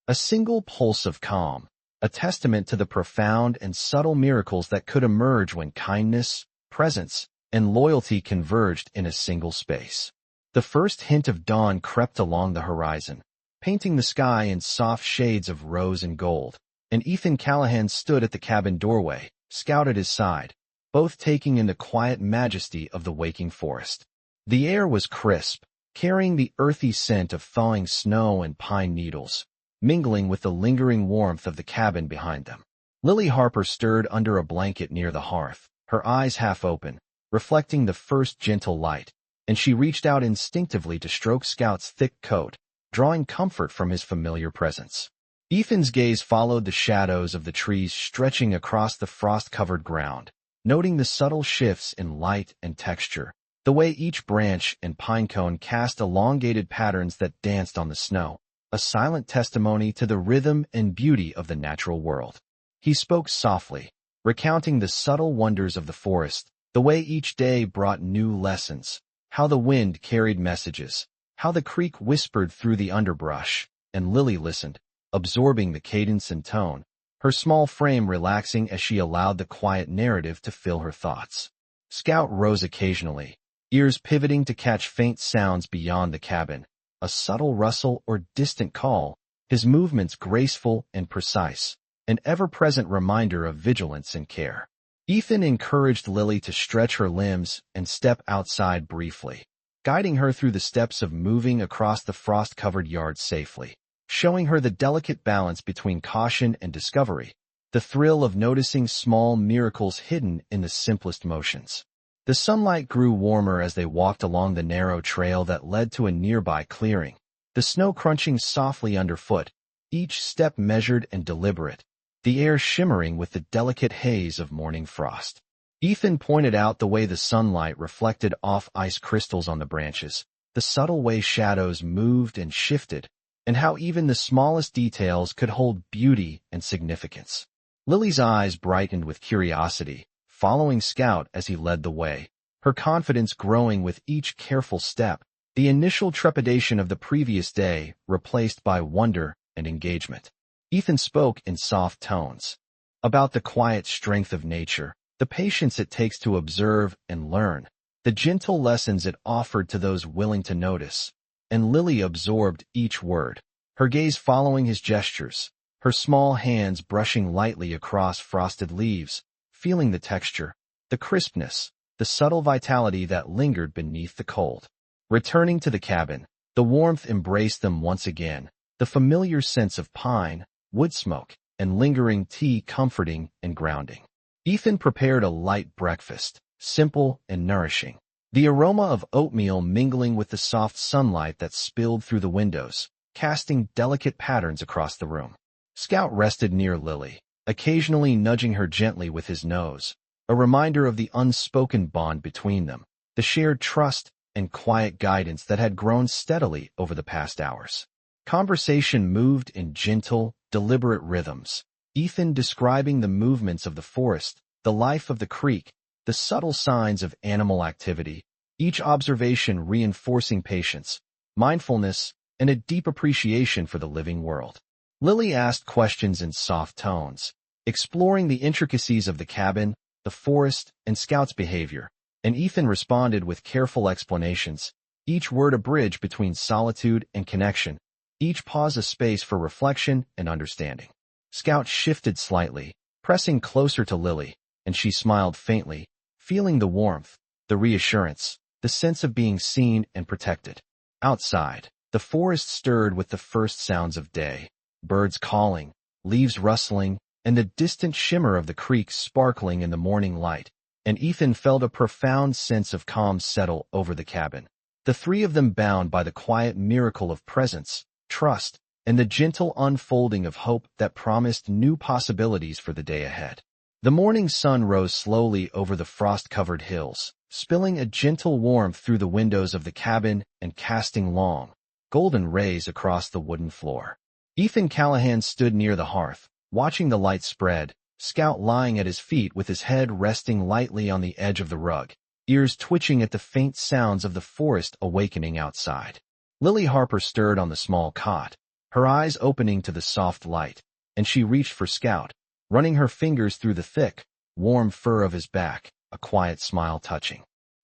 a single pulse of calm, a testament to the profound and subtle miracles that could emerge when kindness, presence, and loyalty converged in a single space. The first hint of dawn crept along the horizon, painting the sky in soft shades of rose and gold, and Ethan Callahan stood at the cabin doorway, Scout at his side, both taking in the quiet majesty of the waking forest. The air was crisp, carrying the earthy scent of thawing snow and pine needles, mingling with the lingering warmth of the cabin behind them. Lily Harper stirred under a blanket near the hearth, her eyes half open, reflecting the first gentle light, and she reached out instinctively to stroke Scout's thick coat, drawing comfort from his familiar presence. Ethan's gaze followed the shadows of the trees stretching across the frost-covered ground, noting the subtle shifts in light and texture, the way each branch and pinecone cast elongated patterns that danced on the snow, a silent testimony to the rhythm and beauty of the natural world. He spoke softly, recounting the subtle wonders of the forest, the way each day brought new lessons, how the wind carried messages, how the creek whispered through the underbrush, and Lily listened, absorbing the cadence and tone, her small frame relaxing as she allowed the quiet narrative to fill her thoughts. Scout rose occasionally, ears pivoting to catch faint sounds beyond the cabin, a subtle rustle or distant call, his movements graceful and precise, an ever-present reminder of vigilance and care. Ethan encouraged Lily to stretch her limbs and step outside briefly, guiding her through the steps of moving across the frost-covered yard safely, showing her the delicate balance between caution and discovery, the thrill of noticing small miracles hidden in the simplest motions. The sunlight grew warmer as they walked along the narrow trail that led to a nearby clearing, the snow crunching softly underfoot, each step measured and deliberate, the air shimmering with the delicate haze of morning frost. Ethan pointed out the way the sunlight reflected off ice crystals on the branches, the subtle way shadows moved and shifted, and how even the smallest details could hold beauty and significance. Lily's eyes brightened with curiosity, following Scout as he led the way, her confidence growing with each careful step, the initial trepidation of the previous day replaced by wonder and engagement. Ethan spoke in soft tones about the quiet strength of nature, the patience it takes to observe and learn, the gentle lessons it offered to those willing to notice. And Lily absorbed each word, her gaze following his gestures, her small hands brushing lightly across frosted leaves, feeling the texture, the crispness, the subtle vitality that lingered beneath the cold. Returning to the cabin, the warmth embraced them once again, the familiar sense of pine, wood smoke, and lingering tea comforting and grounding. Ethan prepared a light breakfast, simple and nourishing, the aroma of oatmeal mingling with the soft sunlight that spilled through the windows, casting delicate patterns across the room. Scout rested near Lily, occasionally nudging her gently with his nose, a reminder of the unspoken bond between them, the shared trust and quiet guidance that had grown steadily over the past hours. Conversation moved in gentle, deliberate rhythms, Ethan describing the movements of the forest, the life of the creek, the subtle signs of animal activity, each observation reinforcing patience, mindfulness, and a deep appreciation for the living world. Lily asked questions in soft tones, exploring the intricacies of the cabin, the forest, and Scout's behavior, and Ethan responded with careful explanations, each word a bridge between solitude and connection, each pause a space for reflection and understanding. Scout shifted slightly, pressing closer to Lily, and she smiled faintly, feeling the warmth, the reassurance, the sense of being seen and protected. Outside, the forest stirred with the first sounds of day, birds calling, leaves rustling, and the distant shimmer of the creek sparkling in the morning light, and Ethan felt a profound sense of calm settle over the cabin. The three of them bound by the quiet miracle of presence, trust, and the gentle unfolding of hope that promised new possibilities for the day ahead. The morning sun rose slowly over the frost-covered hills, spilling a gentle warmth through the windows of the cabin and casting long, golden rays across the wooden floor. Ethan Callahan stood near the hearth, watching the light spread, Scout lying at his feet with his head resting lightly on the edge of the rug, ears twitching at the faint sounds of the forest awakening outside. Lily Harper stirred on the small cot, her eyes opening to the soft light, and she reached for Scout, running her fingers through the thick, warm fur of his back, a quiet smile touching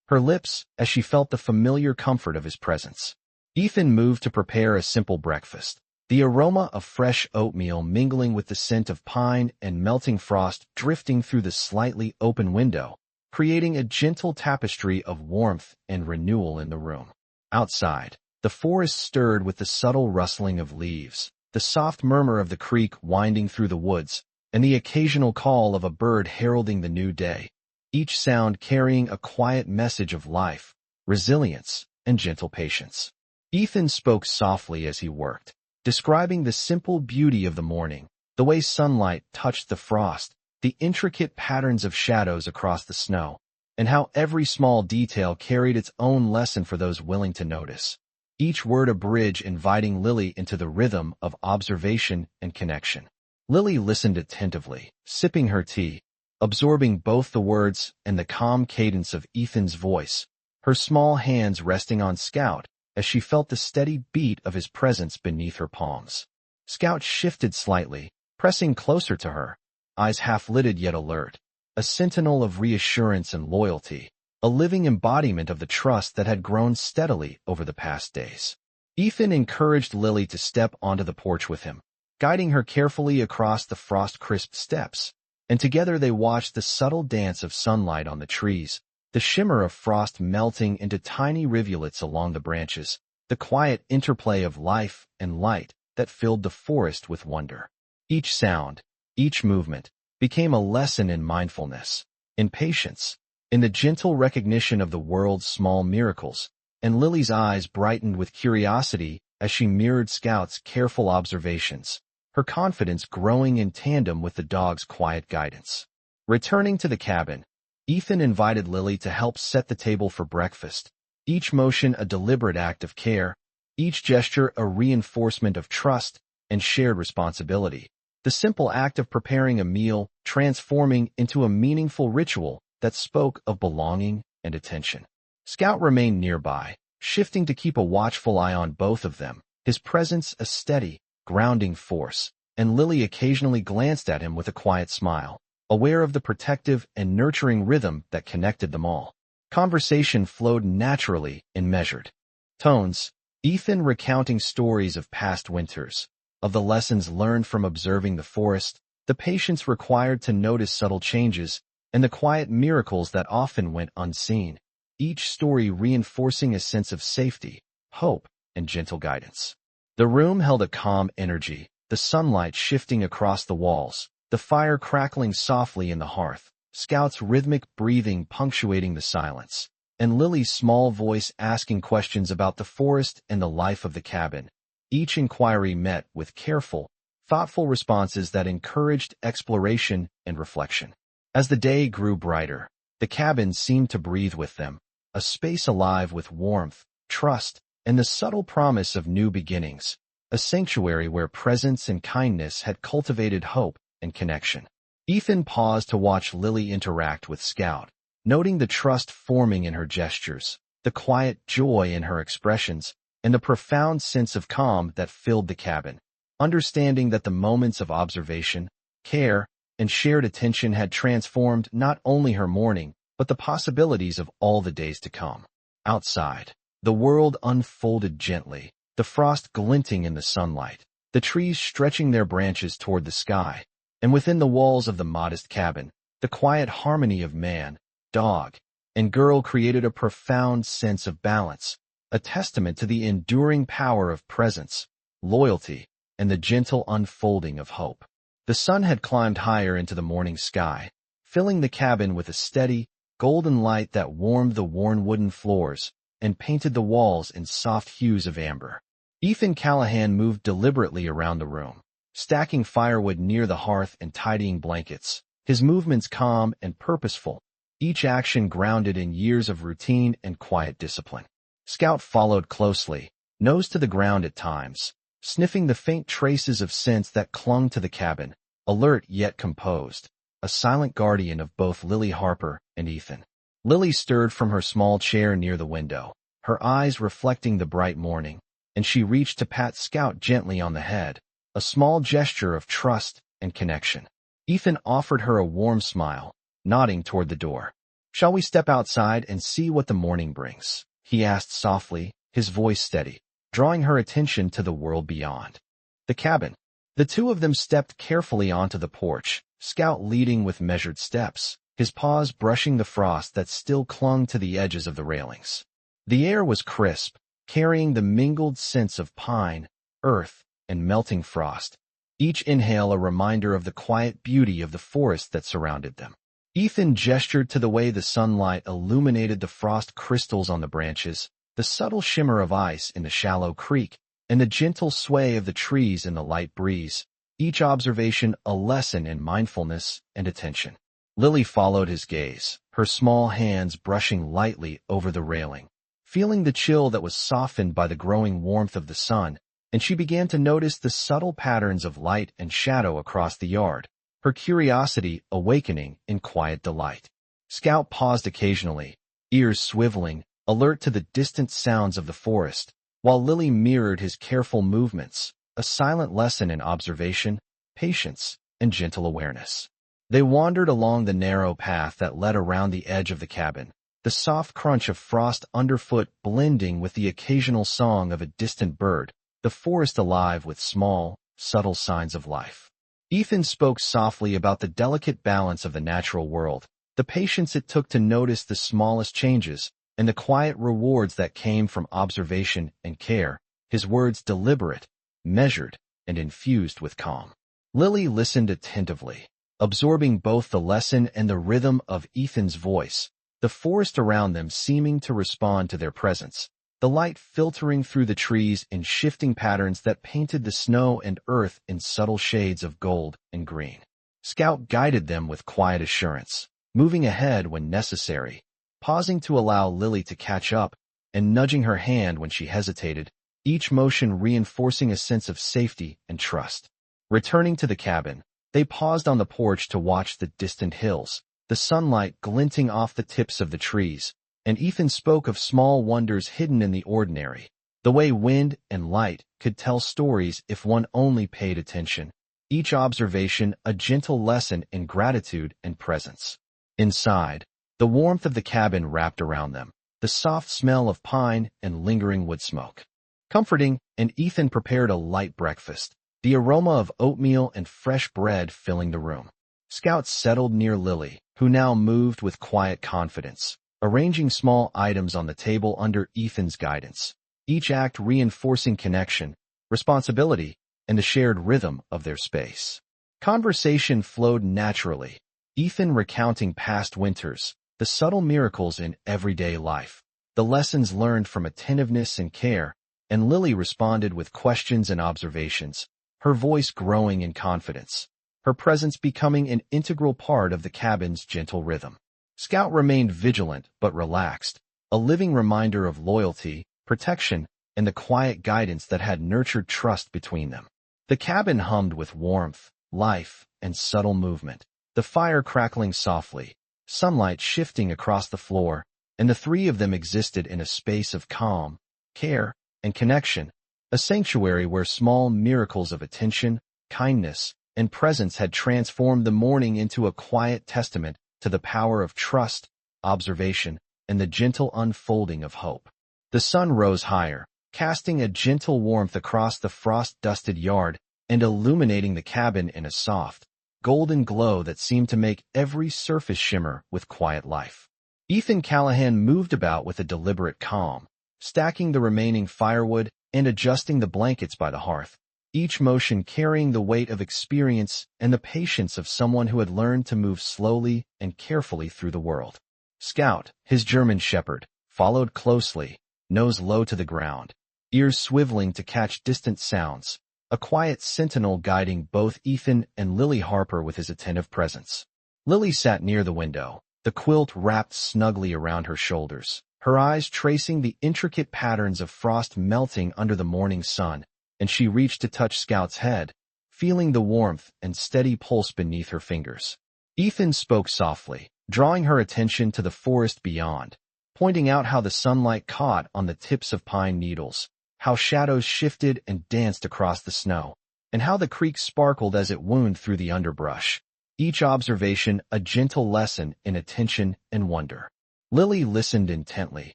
her lips as she felt the familiar comfort of his presence. Ethan moved to prepare a simple breakfast, the aroma of fresh oatmeal mingling with the scent of pine and melting frost drifting through the slightly open window, creating a gentle tapestry of warmth and renewal in the room. Outside, the forest stirred with the subtle rustling of leaves, the soft murmur of the creek winding through the woods, and the occasional call of a bird heralding the new day, each sound carrying a quiet message of life, resilience, and gentle patience. Ethan spoke softly as he worked, describing the simple beauty of the morning, the way sunlight touched the frost, the intricate patterns of shadows across the snow, and how every small detail carried its own lesson for those willing to notice. Each word a bridge inviting Lily into the rhythm of observation and connection. Lily listened attentively, sipping her tea, absorbing both the words and the calm cadence of Ethan's voice, her small hands resting on Scout as she felt the steady beat of his presence beneath her palms. Scout shifted slightly, pressing closer to her, eyes half-lidded yet alert, a sentinel of reassurance and loyalty, a living embodiment of the trust that had grown steadily over the past days. Ethan encouraged Lily to step onto the porch with him, guiding her carefully across the frost-crisped steps, and together they watched the subtle dance of sunlight on the trees, the shimmer of frost melting into tiny rivulets along the branches, the quiet interplay of life and light that filled the forest with wonder. Each sound, each movement, became a lesson in mindfulness, in patience, in the gentle recognition of the world's small miracles, and Lily's eyes brightened with curiosity as she mirrored Scout's careful observations, her confidence growing in tandem with the dog's quiet guidance. Returning to the cabin, Ethan invited Lily to help set the table for breakfast, each motion a deliberate act of care, each gesture a reinforcement of trust and shared responsibility. The simple act of preparing a meal transforming into a meaningful ritual that spoke of belonging and attention. Scout remained nearby, shifting to keep a watchful eye on both of them, his presence a steady, grounding force, and Lily occasionally glanced at him with a quiet smile, aware of the protective and nurturing rhythm that connected them all. Conversation flowed naturally in measured tones, Ethan recounting stories of past winters, of the lessons learned from observing the forest, the patience required to notice subtle changes, and the quiet miracles that often went unseen, each story reinforcing a sense of safety, hope, and gentle guidance. The room held a calm energy, the sunlight shifting across the walls, the fire crackling softly in the hearth, Scout's rhythmic breathing punctuating the silence, and Lily's small voice asking questions about the forest and the life of the cabin. Each inquiry met with careful, thoughtful responses that encouraged exploration and reflection. As the day grew brighter, the cabin seemed to breathe with them, a space alive with warmth, trust, and the subtle promise of new beginnings, a sanctuary where presence and kindness had cultivated hope and connection. Ethan paused to watch Lily interact with Scout, noting the trust forming in her gestures, the quiet joy in her expressions, and the profound sense of calm that filled the cabin. Understanding that the moments of observation, care, and shared attention had transformed not only her morning, but the possibilities of all the days to come. Outside, the world unfolded gently, the frost glinting in the sunlight, the trees stretching their branches toward the sky, and within the walls of the modest cabin, the quiet harmony of man, dog, and girl created a profound sense of balance, a testament to the enduring power of presence, loyalty, and the gentle unfolding of hope. The sun had climbed higher into the morning sky, filling the cabin with a steady, golden light that warmed the worn wooden floors and painted the walls in soft hues of amber. Ethan Callahan moved deliberately around the room, stacking firewood near the hearth and tidying blankets, his movements calm and purposeful, each action grounded in years of routine and quiet discipline. Scout followed closely, nose to the ground at times, sniffing the faint traces of scents that clung to the cabin, alert yet composed, a silent guardian of both Lily Harper and Ethan. Lily stirred from her small chair near the window, her eyes reflecting the bright morning, and she reached to pat Scout gently on the head, a small gesture of trust and connection. Ethan offered her a warm smile, nodding toward the door. "Shall we step outside and see what the morning brings?" he asked softly, his voice steady, drawing her attention to the world beyond. The cabin. The two of them stepped carefully onto the porch, Scout leading with measured steps, his paws brushing the frost that still clung to the edges of the railings. The air was crisp, carrying the mingled scents of pine, earth, and melting frost, each inhale a reminder of the quiet beauty of the forest that surrounded them. Ethan gestured to the way the sunlight illuminated the frost crystals on the branches, the subtle shimmer of ice in the shallow creek, and the gentle sway of the trees in the light breeze, each observation a lesson in mindfulness and attention. Lily followed his gaze, her small hands brushing lightly over the railing, feeling the chill that was softened by the growing warmth of the sun, and she began to notice the subtle patterns of light and shadow across the yard, her curiosity awakening in quiet delight. Scout paused occasionally, ears swiveling, alert to the distant sounds of the forest, while Lily mirrored his careful movements, a silent lesson in observation, patience, and gentle awareness. They wandered along the narrow path that led around the edge of the cabin, the soft crunch of frost underfoot blending with the occasional song of a distant bird, the forest alive with small, subtle signs of life. Ethan spoke softly about the delicate balance of the natural world, the patience it took to notice the smallest changes, and the quiet rewards that came from observation and care, his words deliberate, measured, and infused with calm. Lily listened attentively, absorbing both the lesson and the rhythm of Ethan's voice, the forest around them seeming to respond to their presence, the light filtering through the trees in shifting patterns that painted the snow and earth in subtle shades of gold and green. Scout guided them with quiet assurance, moving ahead when necessary, pausing to allow Lily to catch up, and nudging her hand when she hesitated, each motion reinforcing a sense of safety and trust. Returning to the cabin, they paused on the porch to watch the distant hills, the sunlight glinting off the tips of the trees, and Ethan spoke of small wonders hidden in the ordinary, the way wind and light could tell stories if one only paid attention. Each observation a gentle lesson in gratitude and presence. Inside, the warmth of the cabin wrapped around them, the soft smell of pine and lingering wood smoke. Comforting, and Ethan prepared a light breakfast, the aroma of oatmeal and fresh bread filling the room. Scout settled near Lily, who now moved with quiet confidence, arranging small items on the table under Ethan's guidance, each act reinforcing connection, responsibility, and the shared rhythm of their space. Conversation flowed naturally, Ethan recounting past winters, the subtle miracles in everyday life, the lessons learned from attentiveness and care, and Lily responded with questions and observations, her voice growing in confidence, her presence becoming an integral part of the cabin's gentle rhythm. Scout remained vigilant but relaxed, a living reminder of loyalty, protection, and the quiet guidance that had nurtured trust between them. The cabin hummed with warmth, life, and subtle movement, the fire crackling softly, sunlight shifting across the floor, and the three of them existed in a space of calm, care, and connection, a sanctuary where small miracles of attention, kindness, and presence had transformed the morning into a quiet testament to the power of trust, observation, and the gentle unfolding of hope. The sun rose higher, casting a gentle warmth across the frost-dusted yard and illuminating the cabin in a soft, golden glow that seemed to make every surface shimmer with quiet life. Ethan Callahan moved about with a deliberate calm, stacking the remaining firewood and adjusting the blankets by the hearth, each motion carrying the weight of experience and the patience of someone who had learned to move slowly and carefully through the world. Scout, his German shepherd, followed closely, nose low to the ground, ears swiveling to catch distant sounds, a quiet sentinel guiding both Ethan and Lily Harper with his attentive presence. Lily sat near the window, the quilt wrapped snugly around her shoulders, her eyes tracing the intricate patterns of frost melting under the morning sun, and she reached to touch Scout's head, feeling the warmth and steady pulse beneath her fingers. Ethan spoke softly, drawing her attention to the forest beyond, pointing out how the sunlight caught on the tips of pine needles, how shadows shifted and danced across the snow, and how the creek sparkled as it wound through the underbrush. Each observation a gentle lesson in attention and wonder. Lily listened intently,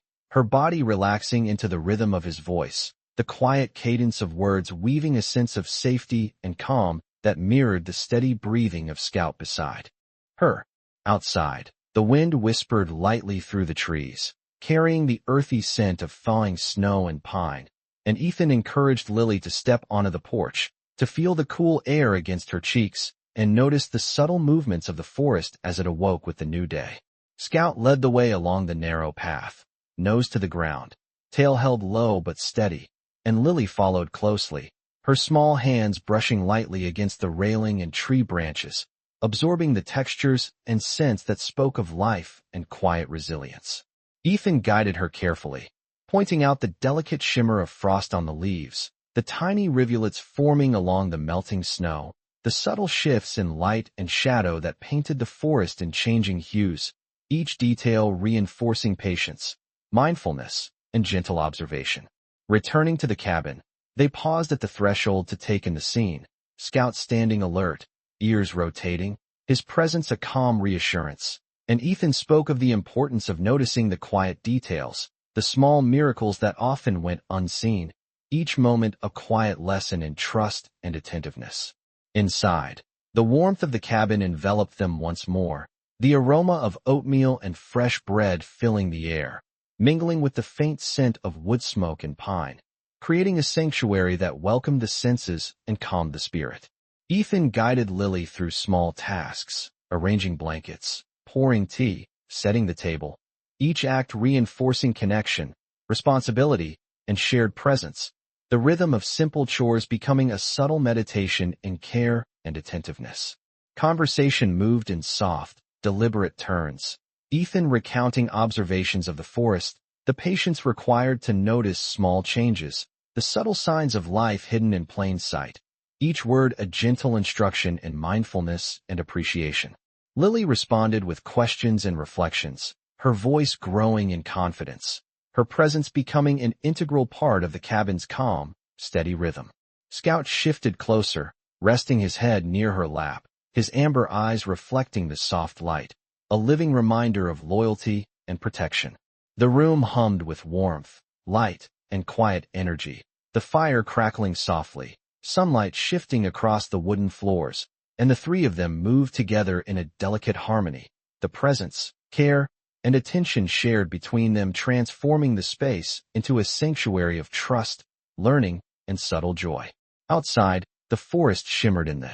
her body relaxing into the rhythm of his voice, the quiet cadence of words weaving a sense of safety and calm that mirrored the steady breathing of Scout beside her. Outside, the wind whispered lightly through the trees, carrying the earthy scent of thawing snow and pine, and Ethan encouraged Lily to step onto the porch, to feel the cool air against her cheeks, and notice the subtle movements of the forest as it awoke with the new day. Scout led the way along the narrow path, nose to the ground, tail held low but steady, and Lily followed closely, her small hands brushing lightly against the railing and tree branches, absorbing the textures and scents that spoke of life and quiet resilience. Ethan guided her carefully, pointing out the delicate shimmer of frost on the leaves, the tiny rivulets forming along the melting snow, the subtle shifts in light and shadow that painted the forest in changing hues, each detail reinforcing patience, mindfulness, and gentle observation. Returning to the cabin, they paused at the threshold to take in the scene, Scout standing alert, ears rotating, his presence a calm reassurance, and Ethan spoke of the importance of noticing the quiet details, the small miracles that often went unseen, each moment a quiet lesson in trust and attentiveness. Inside, the warmth of the cabin enveloped them once more, the aroma of oatmeal and fresh bread filling the air, mingling with the faint scent of wood smoke and pine, creating a sanctuary that welcomed the senses and calmed the spirit. Ethan guided Lily through small tasks, arranging blankets, pouring tea, setting the table, each act reinforcing connection, responsibility, and shared presence, the rhythm of simple chores becoming a subtle meditation in care and attentiveness. Conversation moved in soft, deliberate turns, Ethan recounting observations of the forest, the patience required to notice small changes, the subtle signs of life hidden in plain sight, each word a gentle instruction in mindfulness and appreciation. Lily responded with questions and reflections, her voice growing in confidence, her presence becoming an integral part of the cabin's calm, steady rhythm. Scout shifted closer, resting his head near her lap, his amber eyes reflecting the soft light, a living reminder of loyalty and protection. The room hummed with warmth, light, and quiet energy, the fire crackling softly, sunlight shifting across the wooden floors, and the three of them moved together in a delicate harmony, the presence, care, and attention shared between them transforming the space into a sanctuary of trust, learning, and subtle joy. Outside, the forest shimmered in the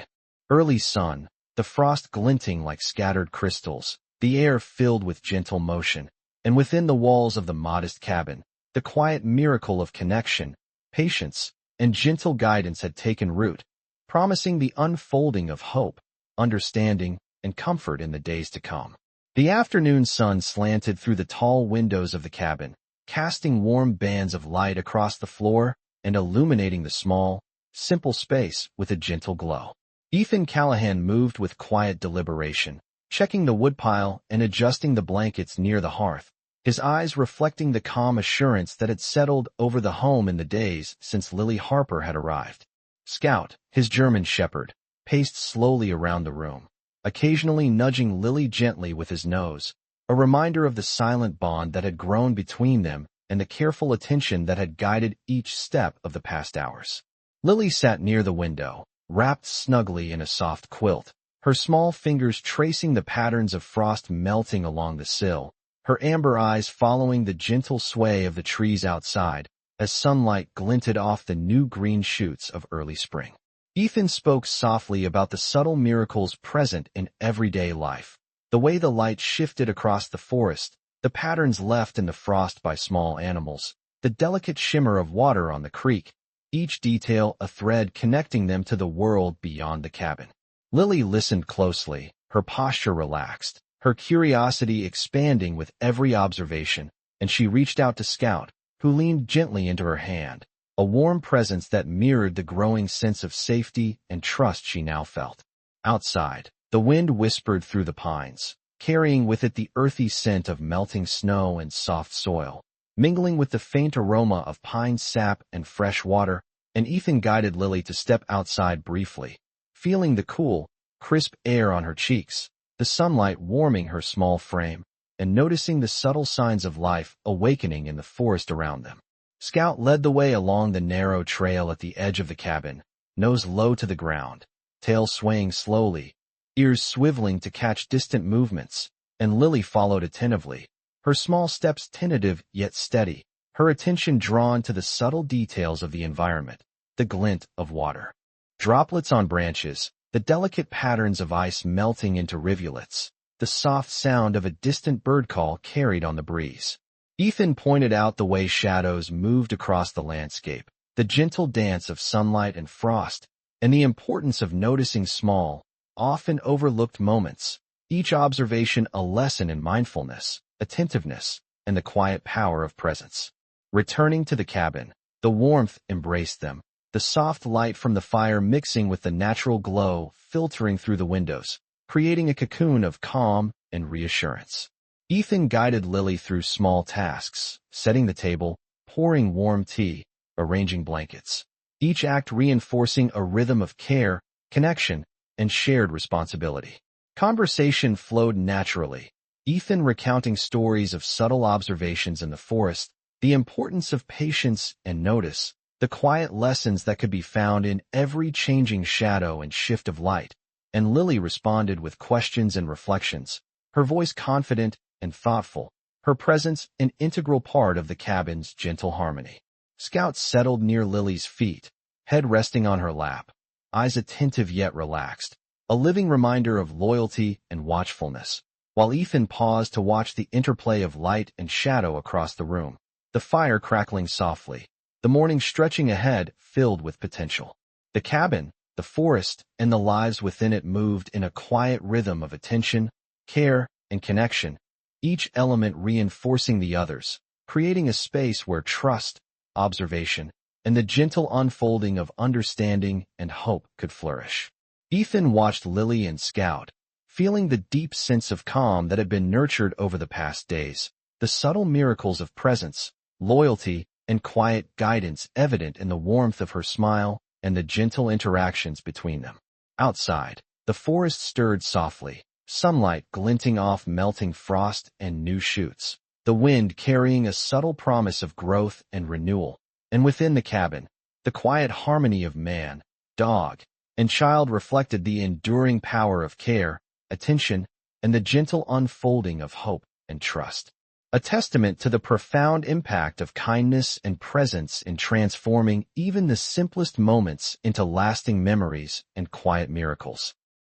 early sun, the frost glinting like scattered crystals, the air filled with gentle motion, and within the walls of the modest cabin, the quiet miracle of connection, patience, and gentle guidance had taken root, promising the unfolding of hope, understanding, and comfort in the days to come. The afternoon sun slanted through the tall windows of the cabin, casting warm bands of light across the floor and illuminating the small, simple space with a gentle glow. Ethan Callahan moved with quiet deliberation, checking the woodpile and adjusting the blankets near the hearth, his eyes reflecting the calm assurance that had settled over the home in the days since Lily Harper had arrived. Scout, his German shepherd, paced slowly around the room, occasionally nudging Lily gently with his nose, a reminder of the silent bond that had grown between them and the careful attention that had guided each step of the past hours. Lily sat near the window, wrapped snugly in a soft quilt, her small fingers tracing the patterns of frost melting along the sill, her amber eyes following the gentle sway of the trees outside as sunlight glinted off the new green shoots of early spring. Ethan spoke softly about the subtle miracles present in everyday life, the way the light shifted across the forest, the patterns left in the frost by small animals, the delicate shimmer of water on the creek, each detail a thread connecting them to the world beyond the cabin. Lily listened closely, her posture relaxed, her curiosity expanding with every observation, and she reached out to Scout, who leaned gently into her hand, a warm presence that mirrored the growing sense of safety and trust she now felt. Outside, the wind whispered through the pines, carrying with it the earthy scent of melting snow and soft soil, mingling with the faint aroma of pine sap and fresh water, and Ethan guided Lily to step outside briefly, feeling the cool, crisp air on her cheeks, the sunlight warming her small frame, and noticing the subtle signs of life awakening in the forest around them. Scout led the way along the narrow trail at the edge of the cabin, nose low to the ground, tail swaying slowly, ears swiveling to catch distant movements, and Lily followed attentively, her small steps tentative yet steady, her attention drawn to the subtle details of the environment, the glint of water, droplets on branches, the delicate patterns of ice melting into rivulets, the soft sound of a distant bird call carried on the breeze. Ethan pointed out the way shadows moved across the landscape, the gentle dance of sunlight and frost, and the importance of noticing small, often overlooked moments, each observation a lesson in mindfulness, attentiveness, and the quiet power of presence. Returning to the cabin, the warmth embraced them, the soft light from the fire mixing with the natural glow filtering through the windows, creating a cocoon of calm and reassurance. Ethan guided Lily through small tasks, setting the table, pouring warm tea, arranging blankets, each act reinforcing a rhythm of care, connection, and shared responsibility. Conversation flowed naturally, Ethan recounting stories of subtle observations in the forest, the importance of patience and notice, the quiet lessons that could be found in every changing shadow and shift of light, and Lily responded with questions and reflections, her voice confident and thoughtful, her presence an integral part of the cabin's gentle harmony. Scout settled near Lily's feet, head resting on her lap, eyes attentive yet relaxed, a living reminder of loyalty and watchfulness, while Ethan paused to watch the interplay of light and shadow across the room, the fire crackling softly, the morning stretching ahead filled with potential. The cabin, the forest, and the lives within it moved in a quiet rhythm of attention, care, and connection, each element reinforcing the others, creating a space where trust, observation, and the gentle unfolding of understanding and hope could flourish. Ethan watched Lily and Scout, feeling the deep sense of calm that had been nurtured over the past days. The subtle miracles of presence, loyalty, and quiet guidance evident in the warmth of her smile and the gentle interactions between them. Outside, the forest stirred softly, sunlight glinting off melting frost and new shoots, the wind carrying a subtle promise of growth and renewal. And within the cabin, the quiet harmony of man, dog, and child reflected the enduring power of care, attention, and the gentle unfolding of hope and trust. A testament to the profound impact of kindness and presence in transforming even the simplest moments into lasting memories and quiet miracles.